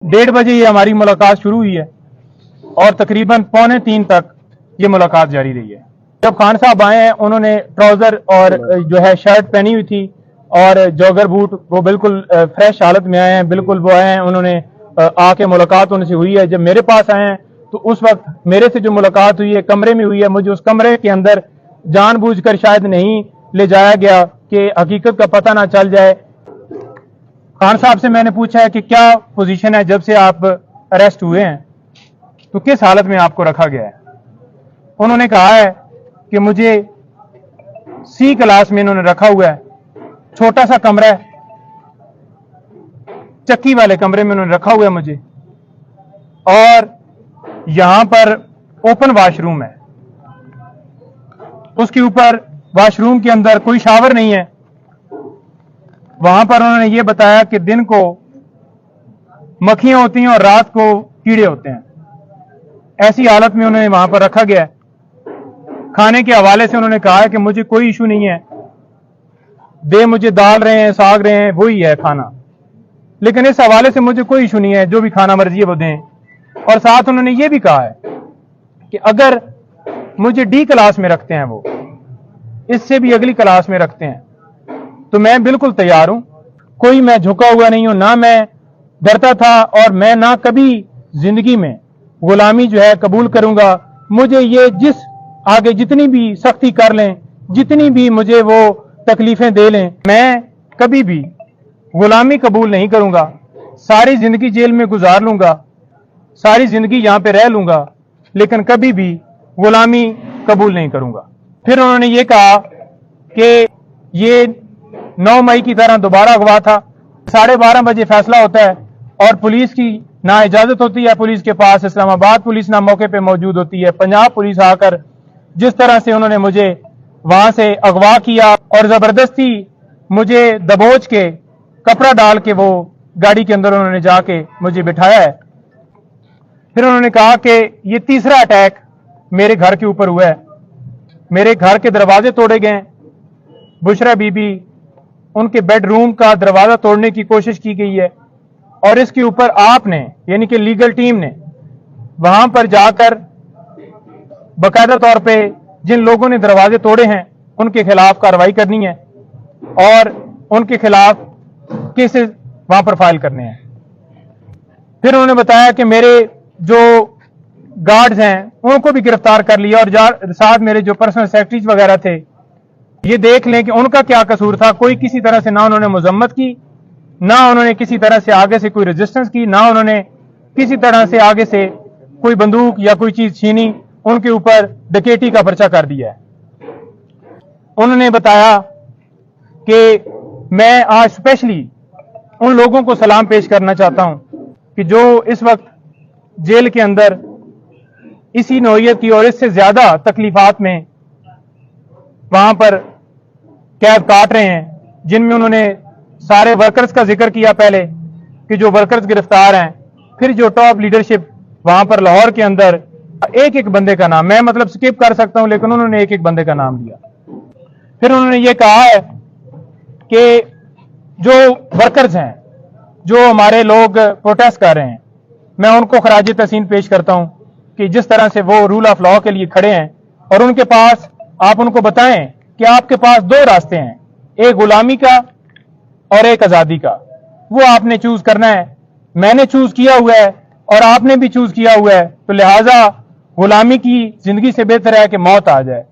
1:30 ये हमारी मुलाकात शुरू हुई है और तकरीबन 2:45 तक ये मुलाकात जारी रही है। जब खान साहब आए हैं उन्होंने ट्राउजर और जो है शर्ट पहनी हुई थी और जॉगर बूट, वो बिल्कुल फ्रेश हालत में आए हैं, बिल्कुल वो आए हैं, उन्होंने आके मुलाकात उनसे हुई है। जब मेरे पास आए हैं तो उस वक्त मेरे से जो मुलाकात हुई है कमरे में हुई है। मुझे उस कमरे के अंदर जानबूझकर शायद नहीं ले जाया गया कि हकीकत का पता ना चल जाए। खान साहब से मैंने पूछा है कि क्या पोजीशन है जब से आप अरेस्ट हुए हैं, तो किस हालत में आपको रखा गया है। उन्होंने कहा है कि मुझे सी क्लास में इन्होंने रखा हुआ है, छोटा सा कमरा है, चक्की वाले कमरे में उन्होंने रखा हुआ है मुझे, और यहां पर ओपन वॉशरूम है, उसके ऊपर वॉशरूम के अंदर कोई शावर नहीं है। वहां पर उन्होंने ये बताया कि दिन को मक्खियां होती हैं और रात को कीड़े होते हैं। ऐसी हालत में उन्हें वहां पर रखा गया है। खाने के हवाले से उन्होंने कहा है कि मुझे कोई इशू नहीं है, दे मुझे दाल रहे हैं, साग रहे हैं, वही है खाना, लेकिन इस हवाले से मुझे कोई इशू नहीं है, जो भी खाना मर्जी है वो दें। और साथ उन्होंने ये भी कहा है कि अगर मुझे डी क्लास में रखते हैं, वो इससे भी अगली क्लास में रखते हैं, तो मैं बिल्कुल तैयार हूं। कोई मैं झुका हुआ नहीं हूं, ना मैं डरता था और मैं ना कभी जिंदगी में गुलामी जो है कबूल करूंगा। मुझे ये जिस आगे जितनी भी सख्ती कर लें, जितनी भी मुझे वो तकलीफें दे लें, मैं कभी भी गुलामी कबूल नहीं करूंगा। सारी जिंदगी जेल में गुजार लूंगा, सारी जिंदगी यहां पे रह लूंगा, लेकिन कभी भी गुलामी कबूल नहीं करूंगा। फिर उन्होंने ये कहा कि ये 9 मई की तरह दोबारा अगवा था। 12:30 बजे फैसला होता है और पुलिस की ना इजाजत होती है पुलिस के पास, इस्लामाबाद पुलिस ना मौके पे मौजूद होती है। पंजाब पुलिस आकर जिस तरह से उन्होंने मुझे वहां से अगवा किया और जबरदस्ती मुझे दबोच के कपड़ा डाल के वो गाड़ी के अंदर उन्होंने जाके मुझे बिठाया है। फिर उन्होंने कहा कि ये तीसरा अटैक मेरे घर के ऊपर हुआ है, मेरे घर के दरवाजे तोड़े गए, बुशरा बीबी उनके बेडरूम का दरवाजा तोड़ने की कोशिश की गई है, और इसके ऊपर आपने यानी कि लीगल टीम ने वहां पर जाकर बाकायदा तौर पे जिन लोगों ने दरवाजे तोड़े हैं उनके खिलाफ कार्रवाई करनी है और उनके खिलाफ केसेस वहां पर फाइल करने हैं। फिर उन्होंने बताया कि मेरे जो गार्ड्स हैं उनको भी गिरफ्तार कर लिया और साथ मेरे जो पर्सनल सेक्रेटरीज वगैरह थे, ये देख लें कि उनका क्या कसूर था। कोई किसी तरह से ना उन्होंने मजम्मत की, ना उन्होंने किसी तरह से आगे से कोई रेजिस्टेंस की, ना उन्होंने किसी तरह से आगे से कोई बंदूक या कोई चीज छीनी, उनके ऊपर डकैती का पर्चा कर दिया है। उन्होंने बताया कि मैं आज स्पेशली उन लोगों को सलाम पेश करना चाहता हूं कि जो इस वक्त जेल के अंदर इसी नौइयत की और इससे ज्यादा तकलीफात में वहां पर कैद काट रहे हैं, जिनमें उन्होंने सारे वर्कर्स का जिक्र किया पहले कि जो वर्कर्स गिरफ्तार हैं, फिर जो टॉप लीडरशिप वहां पर लाहौर के अंदर एक एक बंदे का नाम, मैं मतलब स्किप कर सकता हूं लेकिन उन्होंने एक एक बंदे का नाम लिया। फिर उन्होंने ये कहा है कि जो वर्कर्स हैं, जो हमारे लोग प्रोटेस्ट कर रहे हैं, मैं उनको खराज तहसीन पेश करता हूं कि जिस तरह से वो रूल ऑफ लॉ के लिए खड़े हैं और उनके पास, आप उनको बताएं कि आपके पास 2 रास्ते हैं, एक गुलामी का और एक आजादी का, वो आपने चूज करना है। मैंने चूज किया हुआ है और आपने भी चूज किया हुआ है, तो लिहाजा गुलामी की जिंदगी से बेहतर है कि मौत आ जाए।